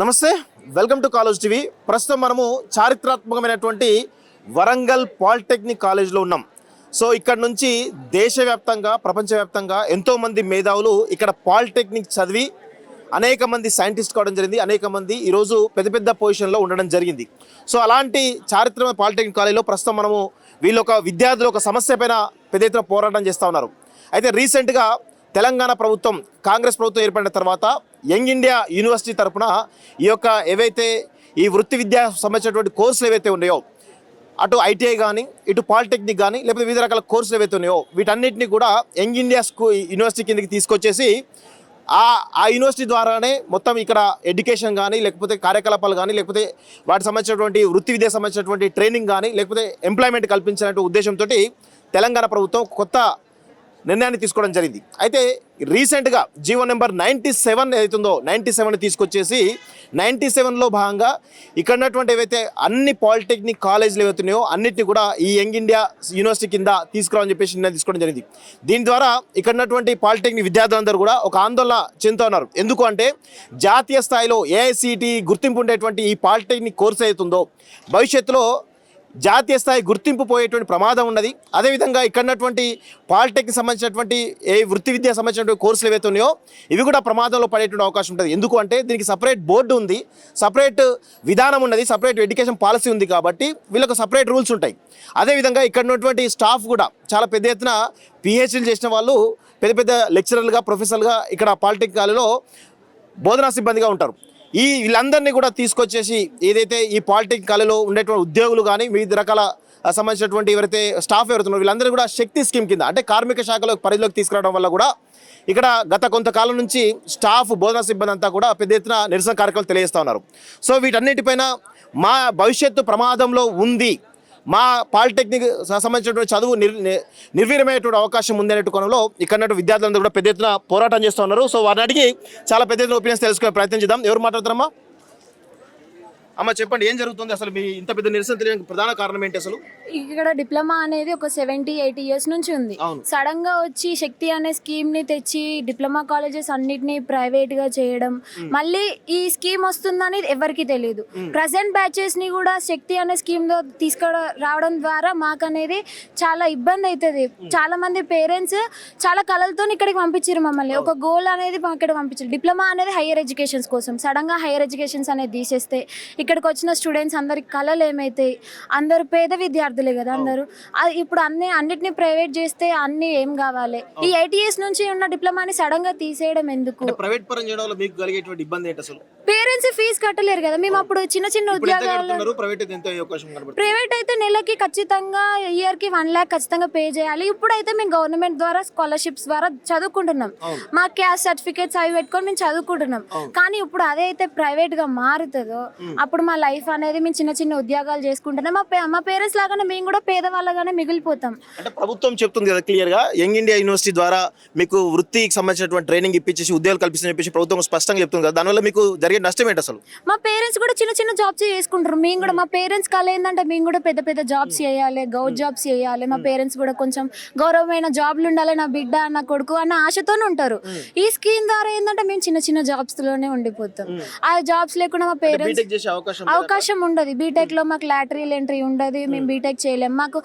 నమస్తే, welcome to college TV. ప్రస్తుతం మనము చారిత్రాత్మకమైనటువంటి వరంగల్ పాలిటెక్నిక్ కాలేజ్లో ఉన్నాం. సో ఇక్కడ నుంచి దేశవ్యాప్తంగా ప్రపంచవ్యాప్తంగా ఎంతోమంది మేధావులు ఇక్కడ పాలిటెక్నిక్ చదివి అనేక మంది సైంటిస్ట్ కావడం జరిగింది. అనేక మంది ఈరోజు పెద్ద పెద్ద పొజిషన్లో ఉండడం జరిగింది. సో అలాంటి చారిత్రక పాలిటెక్నిక్ కాలేజ్లో ప్రస్తుతం మనము వీళ్ళొక విద్యార్థులు ఒక సమస్య పైన పెద్ద ఎత్తున పోరాటం చేస్తూ ఉన్నారు. అయితే రీసెంట్గా తెలంగాణ ప్రభుత్వం కాంగ్రెస్ ప్రభుత్వం ఏర్పడిన తర్వాత యంగ్ ఇండియా యూనివర్సిటీ తరఫున ఈ యొక్క ఏవైతే ఈ వృత్తి విద్యా సంబంధించినటువంటి కోర్సులు ఏవైతే ఉన్నాయో, అటు ఐటీఐ కానీ ఇటు పాలిటెక్నిక్ కానీ లేకపోతే వివిధ రకాల కోర్సులు ఏవైతే ఉన్నాయో వీటన్నిటిని కూడా యంగ్ ఇండియా యూనివర్సిటీ కిందకి తీసుకొచ్చేసి ఆ యూనివర్సిటీ ద్వారానే మొత్తం ఇక్కడ ఎడ్యుకేషన్ కానీ లేకపోతే కార్యకలాపాలు కానీ లేకపోతే వాటికి సంబంధించినటువంటి వృత్తి విద్యకు సంబంధించినటువంటి ట్రైనింగ్ కానీ లేకపోతే ఎంప్లాయ్మెంట్ కల్పించినటువంటి ఉద్దేశంతో తెలంగాణ ప్రభుత్వం కొత్త నిర్ణయాన్ని తీసుకోవడం జరిగింది. అయితే రీసెంట్గా జీవో నెంబర్ 97 ఏదైతుందో 97 తీసుకొచ్చేసి 97లో భాగంగా ఇక్కడ ఉన్నటువంటి ఏవైతే అన్ని పాలిటెక్నిక్ కాలేజీలు ఏవైతున్నాయో అన్నింటినీ కూడా ఈ యంగ్ ఇండియా యూనివర్సిటీ కింద తీసుకురావని చెప్పేసి నిర్ణయం తీసుకోవడం జరిగింది. దీని ద్వారా ఇక్కడ ఉన్నటువంటి పాలిటెక్నిక్ విద్యార్థులందరూ కూడా ఒక ఆందోళన చెందుతూ ఉన్నారు. ఎందుకు అంటే జాతీయ స్థాయిలో ఏఐసిటి గుర్తింపు ఉండేటువంటి ఈ పాలిటెక్నిక్ కోర్సు ఏదైతుందో భవిష్యత్తులో జాతీయ స్థాయి గుర్తింపు పోయేటువంటి ప్రమాదం ఉన్నది. అదేవిధంగా ఇక్కడ ఉన్నటువంటి పాలిటెక్నిక్ సంబంధించినటువంటి ఏ వృత్తి విద్యకు సంబంధించినటువంటి కోర్సులు ఏవైతే ఉన్నాయో ఇవి కూడా ప్రమాదంలో పడేటువంటి అవకాశం ఉంటుంది. ఎందుకు అంటే దీనికి సపరేట్ బోర్డు ఉంది, సపరేట్ విధానం ఉన్నది, సపరేట్ ఎడ్యుకేషన్ పాలసీ ఉంది కాబట్టి వీళ్ళకు సపరేట్ రూల్స్ ఉంటాయి. అదేవిధంగా ఇక్కడ ఉన్నటువంటి స్టాఫ్ కూడా చాలా పెద్ద ఎత్తున పిహెచ్డీలు చేసిన వాళ్ళు పెద్ద పెద్ద లెక్చరర్లుగా ప్రొఫెసర్లుగా ఇక్కడ పాలిటెక్నిక్ కాలేజీలో బోధనా సిబ్బందిగా ఉంటారు. వీళ్ళందరినీ కూడా తీసుకొచ్చేసి ఏదైతే ఈ పాలిటెక్నిక్ కాలేజీలో ఉండేటువంటి ఉద్యోగులు కానీ వివిధ రకాల సంబంధించినటువంటి ఎవరైతే స్టాఫ్ ఎవరుతున్నారో వీళ్ళందరూ కూడా శక్తి స్కీమ్ కింద అంటే కార్మిక శాఖలో పరిధిలోకి తీసుకురావడం వల్ల కూడా ఇక్కడ గత కొంతకాలం నుంచి స్టాఫ్ బోధనా సిబ్బంది అంతా కూడా పెద్ద ఎత్తున నిరసన కార్యక్రమాలు తెలియజేస్తూ ఉన్నారు. సో వీటన్నిటిపైన మా భవిష్యత్తు ప్రమాదంలో ఉంది, మా పాలిటెక్నిక్ సంబంధించినటువంటి చదువు నిర్వీర్యమయ్యేటువంటి అవకాశం ఉంది అనేటువంటి కోణంలో ఇక్కడ విద్యార్థులందరూ కూడా పెద్ద ఎత్తున పోరాటం చేస్తూ ఉన్నారు. సో వారిని అడిగి చాలా పెద్ద ఎత్తున ఒపీనియన్స్ తెలుసుకునే ప్రయత్నం చేద్దాం. ఎవరు మాట్లాడతారమ్మా? అమ్మ చెప్పండి, ఏం జరుగుతుంది అసలు? మీ ఇంత పెద్ద నిరసన తెలియడానికి ప్రధాన కారణం ఏంటి అసలు? ఇక్కడ డిప్లొమా అనేది ఒక 70-80 ఇయర్స్ నుంచి ఉంది. సడన్ గా వచ్చి శక్తి అనే స్కీమ్ ని తెచ్చి డిప్లొమా కాలేజెస్ అన్నిటిని ప్రైవేట్ గా చేయడం, మళ్ళీ ఈ స్కీమ్ వస్తుందని ఎవరికి తెలియదు. ప్రజెంట్ బ్యాచెస్ ని కూడా శక్తి అనే స్కీమ్ లో తీసుకురావడం ద్వారా మాకు అనేది చాలా ఇబ్బంది అవుతుంది. చాలా మంది పేరెంట్స్ చాలా కళలతో ఇక్కడికి పంపించారు మమ్మల్ని. ఒక గోల్ అనేది మా ఇక్కడ పంపించారు. డిప్లొమా అనేది హైయర్ ఎడ్యుకేషన్స్ కోసం. సడన్ గా హైయర్ ఎడ్యుకేషన్స్ అనేది తీసేస్తే ఇక్కడికి వచ్చిన స్టూడెంట్స్ అందరికి కళలు ఏమైతాయి? అందరూ పేద విద్యార్థులే కదా అందరూ. ఇప్పుడు అన్నిటిని ప్రైవేట్ చేస్తే అన్ని ఏం కావాలి? ఈ 80 years నుంచి ఉన్న డిప్లొమాని సడన్ గా తీసేయడం ఎందుకు? ప్రైవేట్ పరం చేయడం వల్ల మీకు కలిగేటువంటి ఇబ్బంది ఏంటి అసలు? పేరెంట్స్ ఫీజు కట్టలేరు కదా. మేము అప్పుడు చిన్న చిన్న ఉద్యోగాలు ప్రైవేట్ అయితే నెలకి ఖచ్చితంగా ఇయర్ కి 1 lakh ఖచ్చితంగా పే చేయాలి. ఇప్పుడైతే మేము గవర్నమెంట్ ద్వారా స్కాలర్షిప్స్ ద్వారా చదువుకుంటున్నాం. మా క్యాస్ట్ సర్టిఫికేట్స్ అవి పెట్టుకొని మేము చదువుకుంటున్నాం. కానీ ఇప్పుడు అదే అయితే ప్రైవేట్ గా మారుతుందో అప్పుడు మా లైఫ్ అనేది మేము చిన్న చిన్న ఉద్యోగాలు చేసుకుంటున్నాం. మా పేరెంట్స్ లాగానే మేము కూడా పేదవాళ్ళగానే మిగిలిపోతాం. అంటే ప్రభుత్వం చెప్తుంది కదా క్లియర్ గా యంగ్ ఇండియా యూనివర్సిటీ ద్వారా మీకు వృత్తికి సంబంధించినటువంటి ట్రైనింగ్ ఇప్పించేసి ఉద్యోగాలు కల్పిస్తుందని చెప్పేసి ప్రభుత్వం స్పష్టంగా చెప్తుంది కదా. దానివల్ల మీకు జరిగే నష్టం ఏంటి అసలు? మా పేరెంట్స్ కూడా చిన్న చిన్న జాబ్స్ చేసుకుంటారు. మేము కూడా మా పేరెంట్స్ కళ ఏంటంటే మేము కూడా పెద్ద పెద్ద జాబ్స్ చేయాలి, గవర్నమెంట్ జాబ్స్ చేయాలి. మా పేరెంట్స్ కూడా కొంచెం గౌరవమైన జాబ్లు ఉండాలి, నా బిడ్డ నా కొడుకు అన్న ఆశతోనే ఉంటారు. ఈ స్కీమ్ ద్వారా ఏంటంటే మేము చిన్న చిన్న జాబ్స్ లోనే ఉండిపోతాం. ఆ జాబ్స్ లేకుండా మా పేరెంట్స్ అవకాశం ఉండదు. బీటెక్ లో మాకు లాటరీల్ ఎంట్రీ ఉండదు, మేము బీటెక్ చేయలేము. మాకు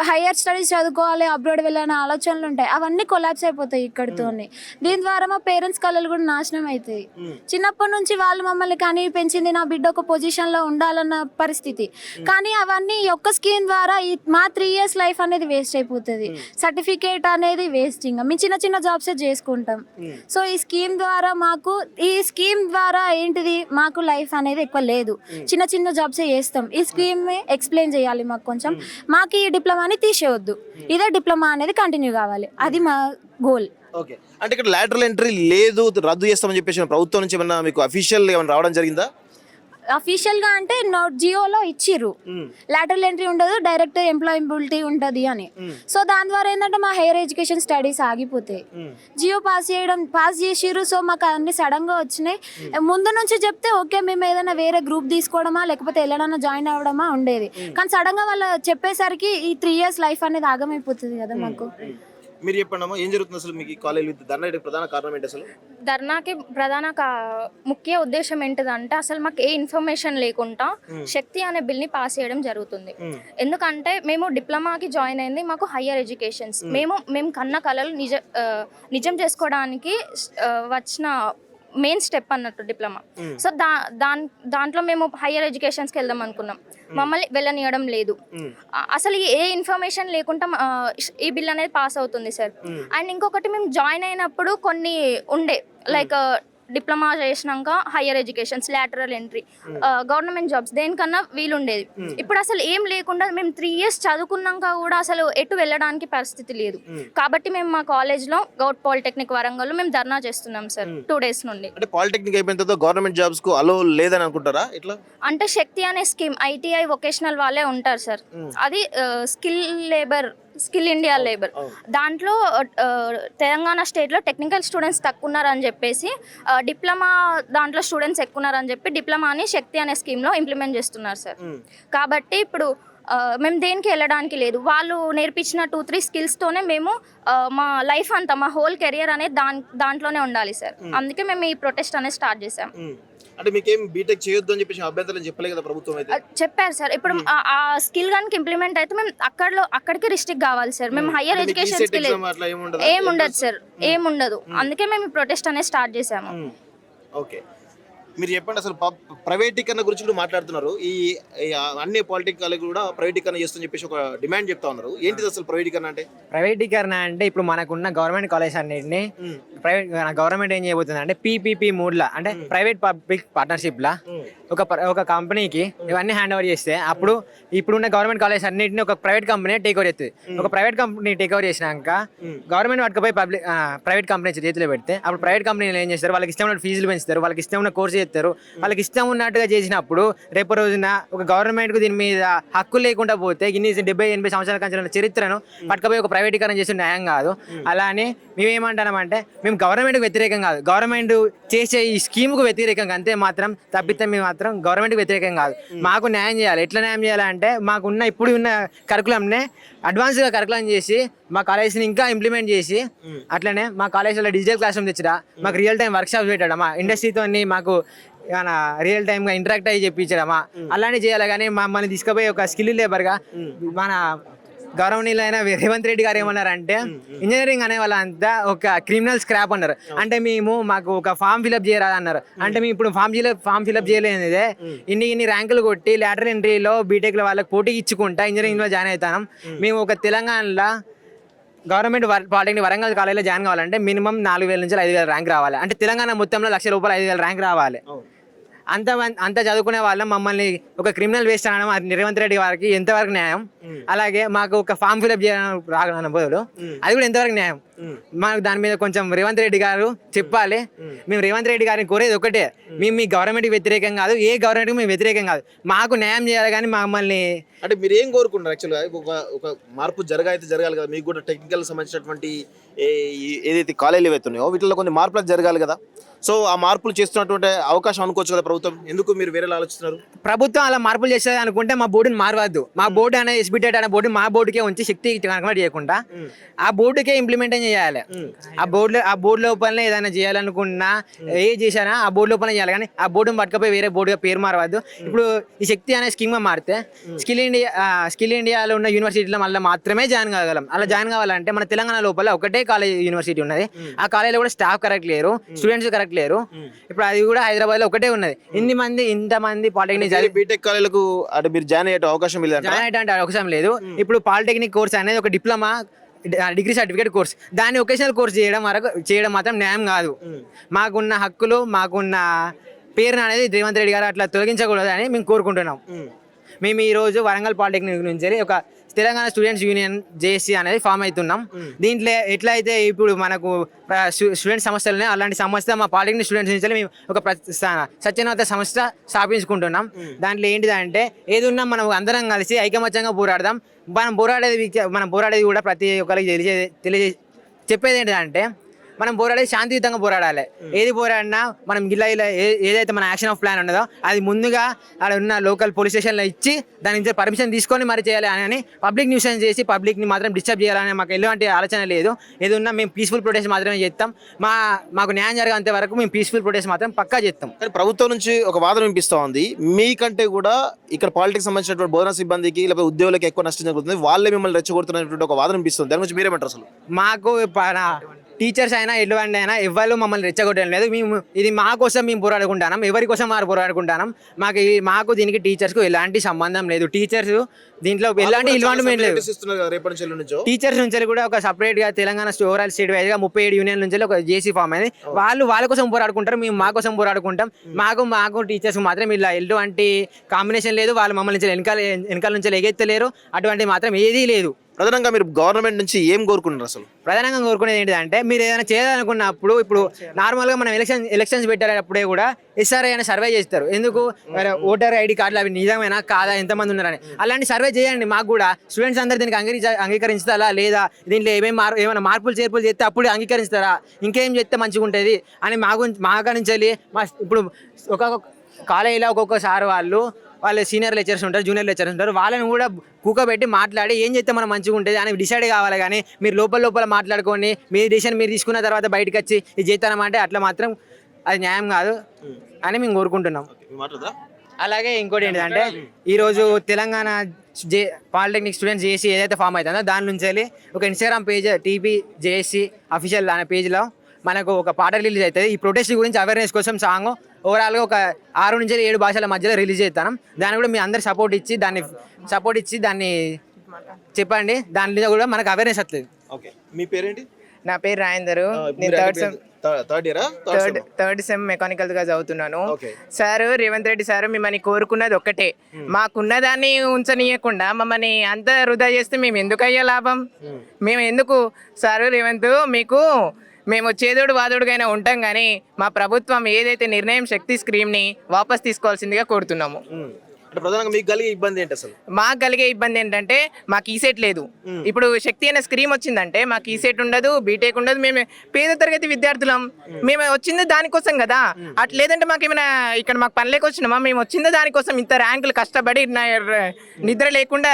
హైయర్ స్టడీస్ చదువుకోవాలి, అబ్రాడ్ వెళ్ళాలనే ఆలోచనలు ఉంటాయి. అవన్నీ కొలాప్స్ అయిపోతాయి ఇక్కడితోనే. దీని ద్వారా మా పేరెంట్స్ కళలు కూడా నాశనం అవుతాయి. చిన్నప్పటి నుంచి వాళ్ళు మమ్మల్ని కానీ పెంచింది, నా బిడ్డ ఒక పొజిషన్ లో ఉండాలన్న పరిస్థితి. కానీ అవన్నీ ఈ ఒక్క స్కీమ్ ద్వారా మా 3 years లైఫ్ అనేది వేస్ట్ అయిపోతుంది. సర్టిఫికేట్ అనేది వేస్ట్. ఇంకా మేము చిన్న చిన్న జాబ్స్ చేసుకుంటాం. సో ఈ స్కీమ్ ద్వారా ఏంటిది మాకు లైఫ్ అనేది ఎక్కువ లేదు. చిన్న చిన్న జాబ్సే చేస్తాం. ఈ స్కీమ్ ఎక్స్ప్లెయిన్ చేయాలి మాకు కొంచెం. మాకు ఈ డిప్లొమాని తీసేయొద్దు, ఇదే డిప్లొమా అనేది కంటిన్యూ కావాలి. అది మా గోల్. ఓకే, అంటే ఇక్కడ లాటరల్ ఎంట్రీ లేదు, రద్దు చేస్తామని చెప్పేసి ప్రభుత్వం నుంచి ఏమన్నా మీకు అఫీషియల్ ఏమైనా రావడం జరిగిందా? అఫీషియల్ గా అంటే జియోలో ఇచ్చిర్రు, లాటరల్ ఎంట్రీ ఉండదు, డైరెక్ట్ ఎంప్లాయబిలిటీ ఉంటది అని. సో దాని ద్వారా ఏంటంటే మా హైయర్ ఎడ్యుకేషన్ స్టడీస్ ఆగిపోతాయి. జియో పాస్ చేసిర్రు. సో మాకు అన్ని సడన్ గా వచ్చినాయి. ముందు నుంచి చెప్తే ఓకే, మేము ఏదైనా వేరే గ్రూప్ తీసుకోవడమా లేకపోతే ఎలాడన్నా జాయిన్ అవ్వడమా ఉండేది. కానీ సడన్ గా వాళ్ళు చెప్పేసరికి ఈ 3 years లైఫ్ అనేది ఆగమైపోతుంది కదా మాకు. మీరు చెప్పండి ఏం జరుగుతుంది అసలు మీకు కాలేజ్ ధర్నా ప్రధాన కారణం ఏంటి అసలు? ధర్నాకి ప్రధాన ముఖ్య ఉద్దేశం ఏంటిదంటే అసలు మాకు ఏ ఇన్ఫర్మేషన్ లేకుండా శక్తి అనే బిల్ని పాస్ చేయడం జరుగుతుంది. ఎందుకంటే మేము డిప్లొమాకి జాయిన్ అయింది మాకు హయ్యర్ ఎడ్యుకేషన్స్, మేము కన్న కళలు నిజం చేసుకోవడానికి వచ్చిన మెయిన్ స్టెప్ అన్నట్టు డిప్లొమా. సో దాంట్లో మేము హయ్యర్ ఎడ్యుకేషన్స్కి వెళ్దాం అనుకున్నాం, మమ్మల్ని వెళ్ళనియడం లేదు. అసలు ఏ ఇన్ఫర్మేషన్ లేకుండా ఈ బిల్ అనేది పాస్ అవుతుంది సార్. అండ్ ఇంకొకటి మేము జాయిన్ అయినప్పుడు కొన్ని ఉండే లైక్ డిప్లొమా చేసినాక higher educations, lateral entry, government jobs దేనికన్నా వీలుండేది. ఇప్పుడు అసలు ఏం లేకుండా మేము 3 years చదువుకున్నాక కూడా అసలు ఎటు వెళ్ళడానికి పరిస్థితి లేదు. కాబట్టి మేము మా కాలేజ్లో గౌట్ పాలిటెక్నిక్ వరంగల్లో మేము ధర్నా చేస్తున్నాం సార్ 2 days నుండి. అంటే పాలిటెక్నిక్ అయిపోయిన తర్వాత గవర్నమెంట్ జాబ్స్ కు అలో లేదని అనుకుంటారా? ఇట్లా అంటే శక్తి అనే స్కీమ్ ఐటీఐ వొకేషనల్ వాళ్ళే ఉంటారు సార్, అది స్కిల్ ఇండియా లేబర్. దాంట్లో తెలంగాణ స్టేట్లో టెక్నికల్ స్టూడెంట్స్ తక్కువ ఉన్నారని చెప్పేసి డిప్లొమా దాంట్లో స్టూడెంట్స్ ఎక్కువ ఉన్నారని చెప్పి డిప్లొమాని శక్తి అనే స్కీమ్లో ఇంప్లిమెంట్ చేస్తున్నారు సార్. కాబట్టి ఇప్పుడు మేము దేనికి వెళ్ళడానికి లేదు, వాళ్ళు నేర్పించిన 2-3 స్కిల్స్తోనే మేము మా లైఫ్ అంతా మా హోల్ కెరియర్ అనేది దాంట్లోనే ఉండాలి సార్. అందుకే మేము ఈ ప్రొటెస్ట్ అనేది స్టార్ట్ చేసాం. అంటే మీకేం బీటెక్ చేయొద్దు అని చెప్పేసి అభ్యంతరం చెప్పలే కదా ప్రభుత్వం అయితే? చెప్పారు సార్. ఇప్పుడు ఆ స్కిల్ కనుక ఇంప్లిమెంట్ అయితే మేము అక్కడికి రిస్ట్రిక్ట్ కావాలి సార్. మేము హయ్యర్ ఎడ్యుకేషన్స్కి ఏముండదు సార్, ఏముండదు. అందుకే మేము ప్రొటెస్ట్ అనేది స్టార్ట్ చేసాము. ఓకే, మీరు చెప్పండి అసలు ప్రైవేటీకరణ గురించి కూడా మాట్లాడుతున్నారు. ఈ అన్ని పాలిటెక్నిక్ కాలేజ్ కూడా ప్రైవేటీకరణ చేస్తుందని చెప్పేసి ఒక డిమాండ్ చెప్తా ఉన్నారు. ఏంటిది అసలు ప్రైవేటీకరణ అంటే? ప్రైవేటీకరణ అంటే ఇప్పుడు మనకున్న గవర్నమెంట్ కాలేజ్ అన్నింటినీ గవర్నమెంట్ ఏం చేయబోతుంది అంటే PPP మోడ్లా, అంటే ప్రైవేట్ పబ్లిక్ పార్ట్నర్షిప్లా ఒక కంపెనీకి ఇవన్నీ హ్యాండ్ ఓవర్ చేస్తే అప్పుడు ఇప్పుడున్న గవర్నమెంట్ కాలేజ్ అన్నింటినీ ఒక ప్రైవేట్ కంపెనీ టేక్ ఓవర్ చేస్తుంది. ఒక ప్రైవేట్ కంపెనీ టేక్ ఓవర్ చేసినాక గవర్నమెంట్ పట్టుకుపోయి ప్రైవేట్ కంపెనీ చేతిలో పెడితే అప్పుడు ప్రైవేట్ కంపెనీలు ఏం చేస్తారు, వాళ్ళకి ఇష్టం ఉన్న ఫీజులు పెంచుతారు, వాళ్ళకి ఇష్టం ఉన్న కోర్సు చేస్తారు. వాళ్ళకి ఇష్టం ఉన్నట్టుగా చేసినప్పుడు రేపు రోజున ఒక గవర్నమెంట్ కు దీని మీద హక్కు లేకుండా పోతే 70-80 సంవత్సరాల కంచెల చరిత్రను పట్టుకపోయి ఒక ప్రైవేటీకరణ చేసే న్యాయం కాదు. అలానే మేమేమంటున్నామంటే మేము గవర్నమెంట్కి వ్యతిరేకం కాదు, గవర్నమెంట్ చేసే ఈ స్కీమ్కు వ్యతిరేకంగా అంతే మాత్రం, తప్పితే మేము మాత్రం గవర్నమెంట్కి వ్యతిరేకం కాదు. మాకు న్యాయం చేయాలి. ఎట్లా న్యాయం చేయాలంటే మాకున్న ఇప్పుడు ఉన్న కరికులంనే అడ్వాన్స్గా కరికులం చేసి మా కాలేజ్ని ఇంకా ఇంప్లిమెంట్ చేసి, అట్లనే మా కాలేజ్లో డిజిటల్ క్లాస్ రూమ్ తెచ్చడా, మాకు రియల్ టైం వర్క్షాప్స్ పెట్టడం, మా ఇండస్ట్రీతో మాకు రియల్ టైమ్గా ఇంటరాక్ట్ అయ్యి చెప్పించడమా అలానే చేయాలి. కానీ మమ్మల్ని తీసుకుపోయి ఒక స్కిల్ లేబర్గా మన గౌరవనీయులైన రేవంత్ రెడ్డి గారు ఏమన్నారంటే ఇంజనీరింగ్ అనే వాళ్ళంతా ఒక క్రిమినల్ స్క్రాప్ అన్నారు. అంటే మాకు ఒక ఫామ్ ఫిల్అప్ చేయరాదు అన్నారు. అంటే మేము ఇప్పుడు ఫామ్ ఫిల్అప్ చేయలేనిదే ఇన్ని ర్యాంకులు కొట్టి లాటరల్ ఎంట్రీలో బీటెక్లో వాళ్ళకి పోటీ ఇచ్చుకుంటా ఇంజనీరింగ్లో జాయిన్ అవుతాం. మేము ఒక తెలంగాణలో గవర్నమెంట్ పాలిటెక్నిక్ వరంగల్ కాలేజీలో జాయిన్ కావాలంటే మినిమం 4,000 నుంచి 5,000 ర్యాంక్ రావాలి. అంటే తెలంగాణ మొత్తంలో ₹1,00,000 5,000 ర్యాంక్ రావాలి. అంత చదువుకునే వాళ్ళం మమ్మల్ని ఒక క్రిమినల్ వేస్ట్ అనడం అది రేవంత్ రెడ్డి గారికి ఎంతవరకు న్యాయం? అలాగే మాకు ఒక ఫామ్ ఫిల్అప్ చేయడం రాగలన్న బదులు అది కూడా ఎంతవరకు న్యాయం? మాకు దాని మీద కొంచెం రేవంత్ రెడ్డి గారు చెప్పాలి. మేము రేవంత్ రెడ్డి గారిని కోరేది ఒకటే, మేము మీ గవర్నమెంట్కి వ్యతిరేకం కాదు, ఏ గవర్నమెంట్కి మేము వ్యతిరేకం కాదు, మాకు న్యాయం చేయాలి. కానీ మమ్మల్ని అంటే మీరు ఏం కోరుకుంటారు? యాక్చువల్గా ఒక మార్పు జరగాలి కదా, మీకు కూడా టెక్నికల్ సంబంధించినటువంటి ఏదైతే కాలేజీలు ఏవైతున్నాయో వీటిలో కొన్ని మార్పులు జరగాలి కదా. సో ఆ మార్పులు చేస్తున్నటువంటి అవకాశం అనుకోవచ్చు కదా ప్రభుత్వం. ఎందుకు మీరు వేరేలా ఆలోచిస్తున్నారు? ప్రభుత్వం అలా మార్పులు చేసేది అనుకుంటే మా బోర్డుని మారవద్దు. మా బోర్డు అనే ఎస్బిటెడ్ అనే బోర్డు మా బోర్డుకే ఉంచి శక్తి కన్వర్ట్ చేయకుండా ఆ బోర్డుకే ఇంప్లిమెంటేషన్ చేయాలి. ఆ బోర్డు లోపలనే ఏదైనా చేయాలనుకున్నా ఏ చేశానా ఆ బోర్డు లోపల చేయాలి. కానీ ఆ బోర్డుని పట్టుకపోయి వేరే బోర్డుగా పేరు మారవద్దు. ఇప్పుడు ఈ శక్తి అనే స్కీమ్గా మారితే స్కిల్ ఇండియాలో ఉన్న యూనివర్సిటీలో మళ్ళీ మాత్రమే జాయిన్ కాగలం. అలా జాయిన్ కావాలంటే మన తెలంగాణ లోపల ఒకటే కాలేజ్ యూనివర్సిటీ ఉన్నది. ఆ కాలేజీలో కూడా స్టాఫ్ కరెక్ట్ లేరు, స్టూడెంట్స్ కరెక్ట్ లేరు. ఇప్పుడు అది కూడా హైదరాబాద్ లో ఒకటే ఉన్నది. ఇంతమంది పాలిటెక్నిక్ బీటెక్ కాలేజీలకు అంటే మీరు జాయిన్ అయ్యే అవకాశం లేదు, జాయిన్ అయ్యే అవకాశం లేదు. ఇప్పుడు పాలిటెక్నిక్ కోర్స్ అనేది ఒక డిప్లొమా డిగ్రీ సర్టిఫికేట్ కోర్స్, దాన్ని ఒకేషనల్ కోర్స్ చేయడం మాత్రం న్యాయం కాదు. మాకున్న హక్కులు మాకున్న పేరును అనేది రేవంత్ రెడ్డి గారు అట్లా తొలగించకూడదు అని మేము కోరుకుంటున్నాం. మేము ఈరోజు వరంగల్ పాలిటెక్నిక్ నుంచి ఒక తెలంగాణ స్టూడెంట్స్ యూనియన్ జేఏసీ అనేది ఫామ్ అవుతున్నాం. దీంట్లో ఎట్లయితే ఇప్పుడు మనకు స్టూడెంట్ సమస్యలు అలాంటి సమస్య మా పాలిటెక్నిక్ స్టూడెంట్స్ నుంచి మేము ఒక సత్యనవత సంస్థ స్థాపించుకుంటున్నాం. దాంట్లో ఏంటిదంటే ఏది ఉన్నా మనం అందరం కలిసి ఐకమత్యంగా పోరాడదాం. మనం పోరాడేది కూడా ప్రతి ఒక్కరికి చెప్పేది ఏంటిదంటే మనం పోరాడేది శాంతియుతంగా పోరాడాలి. ఏది పోరాడినా మనం ఇలా ఏదైతే మన యాక్షన్ ఆఫ్ ప్లాన్ ఉన్నదో అది ముందుగా అక్కడ ఉన్న లోకల్ పోలీస్ స్టేషన్లో ఇచ్చి దాని నుంచి పర్మిషన్ తీసుకొని మరి చేయాలి అని పబ్లిక్ న్యూసెన్స్ చేసి పబ్లిక్ని మాత్రం డిస్టర్బ్ చేయాలని మాకు ఎలాంటి ఆలోచన లేదు. ఏది ఉన్నా మేము పీస్ఫుల్ ప్రొటెస్ట్ మాత్రమే చేస్తాం. మాకు న్యాయం జరగంత వరకు మేము పీస్ఫుల్ ప్రొటెస్ట్ మాత్రం పక్కా చేస్తాం. కానీ ప్రభుత్వం నుంచి ఒక వాదన వినిపిస్తూ ఉంది, మీకంటే కూడా ఇక్కడ పాలిటిక్స్ సంబంధించినటువంటి బోధనా సిబ్బందికి లేకపోతే ఉద్యోగులకు ఎక్కువ నష్టం జరుగుతుంది, వాళ్ళే మిమ్మల్ని రెచ్చగొడుతున్నటువంటి ఒక వాదన వినిపిస్తుంది. దాని గురించి మీరేమంటారు అసలు? మాకు టీచర్స్ అయినా ఎటువంటి అయినా ఎవరు మమ్మల్ని రెచ్చగొట్టడం లేదు. మేము ఇది మా కోసం మేము పోరాడుకుంటున్నాం, ఎవరి కోసం వారు పోరాడుకుంటున్నాం. మాకు దీనికి టీచర్స్కు ఎలాంటి సంబంధం లేదు. టీచర్స్ దీంట్లో ఎలాంటి ఇన్వాల్వ్మెంట్ లేదు. టీచర్స్ నుంచి కూడా ఒక సపరేట్గా తెలంగాణ ఓవరాల్ స్టేట్ వైజ్గా 37 యూనియన్ నుంచి ఒక జేసీ ఫామ్ అయింది. వాళ్ళ కోసం పోరాడుకుంటారు, మేము మా కోసం పోరాడుకుంటాం. మాకు టీచర్స్ మాత్రం ఇలా ఎటువంటి కాంబినేషన్ లేదు. వాళ్ళు మమ్మల్ని వెనకాల నుంచి ఎగెత్తలేరు, అటువంటి మాత్రం ఏదీ లేదు. ప్రధానంగా మీరు గవర్నమెంట్ నుంచి ఏం కోరుకుంటున్నారు అసలు? ప్రధానంగా కోరుకునేది ఏంటిదంటే మీరు ఏదైనా చేయాలనుకున్నప్పుడు ఇప్పుడు నార్మల్గా మనం ఎలక్షన్స్ పెట్టేటప్పుడే కూడా ఎస్ఆర్ఐ అనే సర్వే చేస్తారు. ఎందుకు ఓటర్ ఐడి కార్డులు అవి నిజమేనా కాదా, ఎంతమంది ఉన్నారని అలాంటి సర్వే చేయండి. మాకు కూడా స్టూడెంట్స్ అందరూ దీనికి అంగీకరిస్తారా లేదా, దీంట్లో ఏమైనా మార్పులు చేర్పులు చేస్తే అప్పుడు అంగీకరిస్తారా, ఇంకేం చేస్తే మంచిగా ఉంటుంది అని మా నుంచి వెళ్ళి ఇప్పుడు ఒక్కొక్క కాలేజీలో ఒక్కొక్కసారి వాళ్ళు సీనియర్ లెక్చరర్స్ ఉంటారు, జూనియర్ లెక్చరర్స్ ఉంటారు. వాళ్ళని కూడా కూకబెట్టి మాట్లాడి ఏం చేస్తే మనం మంచిగా ఉంటుంది అని డిసైడ్ కావాలి. కానీ మీరు లోపల మాట్లాడుకొని మీ డిసిషన్ మీరు తీసుకున్న తర్వాత బయటకు వచ్చి ఇది చేస్తానమంటే అట్లా మాత్రం అది న్యాయం కాదు అని మేము కోరుకుంటున్నాం. అలాగే ఇంకోటి ఏంటంటే ఈరోజు తెలంగాణ పాలిటెక్నిక్ స్టూడెంట్స్ జేఏసీ ఏదైతే ఫామ్ అవుతుందో దాని నుంచి వెళ్ళి ఒక Instagram page TP JAC official అనే పేజ్లో మనకు ఒక పాట రిలీజ్ అవుతుంది. ఈ ప్రొటెస్ట్ గురించి అవేర్నెస్ కోసం సాంగ్ ఓవరాల్గా ఒక 6 నుంచి 7 భాషల మధ్యలో రిలీజ్ చేస్తాను. దాన్ని కూడా మీ అందరు సపోర్ట్ ఇచ్చి దాన్ని చెప్పండి. దాని కూడా మనకు అవేర్నెస్ వస్తుంది. ఓకే, మీ పేరేంటి? నా పేరు రాజేందర్. నేను థర్డ్ సెమ్ మెకానికల్ గా చదువుతున్నాను. సార్ రేవంత్ రెడ్డి సార్ మిమ్మల్ని కోరుకున్నది ఒక్కటే, మాకున్నదాన్ని ఉంచనీయకుండా మమ్మల్ని అంత వృధా చేస్తే మేము ఎందుకు అయ్యే లాభం? మేము ఎందుకు సార్ రేవంత్ మేము చేదోడు వాదోడుగైనా ఉంటాం, కానీ మా ప్రభుత్వం ఏదైతే నిర్ణయం శక్తి స్కీమ్ని వాపస్ తీసుకోవాల్సిందిగా కోరుతున్నాము. ప్రధానంగా మీకు కలిగే ఇబ్బంది ఏంటి అసలు? మాకు కలిగే ఇబ్బంది ఏంటంటే మాకు ఈసెట్ లేదు. ఇప్పుడు శక్తి అనే స్కీమ్ వచ్చిందంటే మాకు ఈసెట్ ఉండదు, బీటెక్ ఉండదు. మేము పేద తరగతి విద్యార్థులం, మేము వచ్చింది దానికోసం కదా. అట్లా లేదంటే మాకు ఏమైనా ఇక్కడ మాకు పనిలేక వచ్చినామా? మేము వచ్చింది దానికోసం, ఇంత ర్యాంకులు కష్టపడి నిద్ర లేకుండా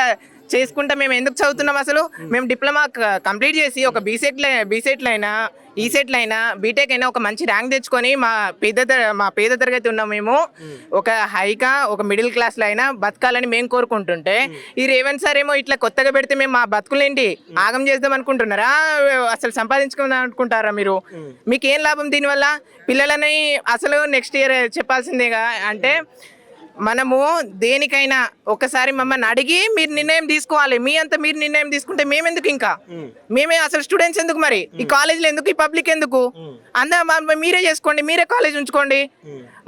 చేసుకుంటా మేము ఎందుకు చదువుతున్నాం అసలు? మేము డిప్లొమా కంప్లీట్ చేసి ఒక బీసెట్లో అయినా ఈసెట్లో అయినా బీటెక్ అయినా ఒక మంచి ర్యాంక్ తెచ్చుకొని మా పేద తరగతి ఉన్నాం మేము ఒక ఒక మిడిల్ క్లాస్లో అయినా బతకాలని మేము కోరుకుంటుంటే ఈ రేవంత్ సార్ ఏమో ఇట్లా కొత్తగా పెడితే మేము మా బతుకులేంటి ఆగం చేద్దాం అనుకుంటున్నారా? అసలు సంపాదించుకుందాం అనుకుంటారా మీరు? మీకు ఏం లాభం దీనివల్ల? పిల్లలని అసలు నెక్స్ట్ ఇయర్ చెప్పాల్సిందేగా. అంటే మనము దేనికైనా ఒకసారి మమ్మల్ని అడిగి మీరు నిర్ణయం తీసుకోవాలి. మీరు నిర్ణయం తీసుకుంటే మేమెందుకు? ఇంకా మేమే అసలు స్టూడెంట్స్ ఎందుకు? మరి ఈ కాలేజీలో ఎందుకు? ఈ పబ్లిక్ ఎందుకు? మీరే చేసుకోండి, మీరే కాలేజ్ ఉంచుకోండి.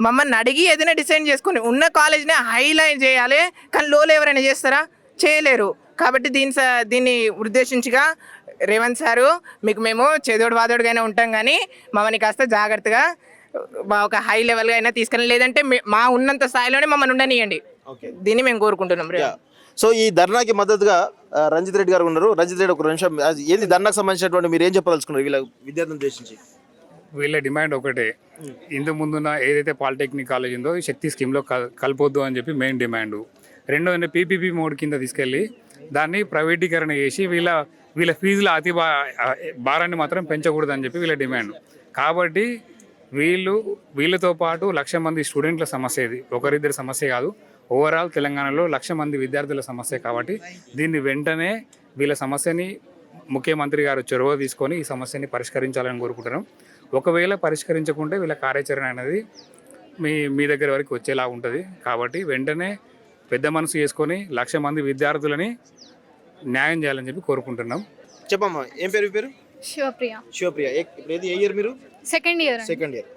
మమ్మల్ని అడిగి ఏదైనా డిసైడ్ చేసుకోండి. ఉన్న కాలేజ్నే హైలైట్ చేయాలి, కానీ లోలో ఎవరైనా చేస్తారా? చేయలేరు. కాబట్టి దీన్ని ఉద్దేశించిగా రేవంత్ సారు మీకు మేము చేదోడు వాదోడుగానే ఉంటాం, కానీ మమ్మల్ని కాస్త జాగ్రత్తగా ఒక హై లెవెల్గా అయినా తీసుకెళ్ళి, లేదంటే మా ఉన్నంత స్థాయిలోనే మమ్మల్ని ఉండనియండి. దీన్ని మేము కోరుకుంటున్నాం. సో ఈ ధర్నాకి మద్దతుగా రంజిత్ రెడ్డి గారు ఉన్నారు. రంజిత్ రెడ్డి ఒక నిమిషం, ఏంది ధర్నాకు సంబంధించినటువంటి మీరు ఏం చెప్పదలుచుకున్నారు వీళ్ళ విద్యార్థులను ఉద్దేశించి? వీళ్ళ డిమాండ్ ఒకటే, ఇంతకు ముందున్న ఏదైతే పాలిటెక్నిక్ కాలేజ్ ఉందో ఈ శక్తి స్కీమ్లో కలపొద్దు అని చెప్పి మెయిన్ డిమాండ్. రెండోది పీపీపీ మోడ్ కింద తీసుకెళ్ళి దాన్ని ప్రైవేటీకరణ చేసి వీళ్ళ ఫీజుల అతి భారాన్ని మాత్రం పెంచకూడదు అని చెప్పి వీళ్ళ డిమాండ్. కాబట్టి వీళ్ళతో పాటు 1,00,000 మంది స్టూడెంట్ల సమస్య, ఇది ఒకరిద్దరి సమస్య కాదు, ఓవరాల్ తెలంగాణలో 1,00,000 మంది విద్యార్థుల సమస్య. కాబట్టి దీన్ని వెంటనే వీళ్ళ సమస్యని ముఖ్యమంత్రి గారు చొరవ తీసుకొని ఈ సమస్యని పరిష్కరించాలని కోరుకుంటున్నాం. ఒకవేళ పరిష్కరించకుంటే వీళ్ళ కార్యాచరణ అనేది మీ దగ్గర వరకు వచ్చేలా ఉంటుంది. కాబట్టి వెంటనే పెద్ద మనసు చేసుకొని 1,00,000 మంది విద్యార్థులని న్యాయం చేయాలని చెప్పి కోరుకుంటున్నాం. చెప్పమ్మా, ఏం పేరు? శివప్రియ. ఇప్పుడు ఏ ఇయర్ మీరు? Second year.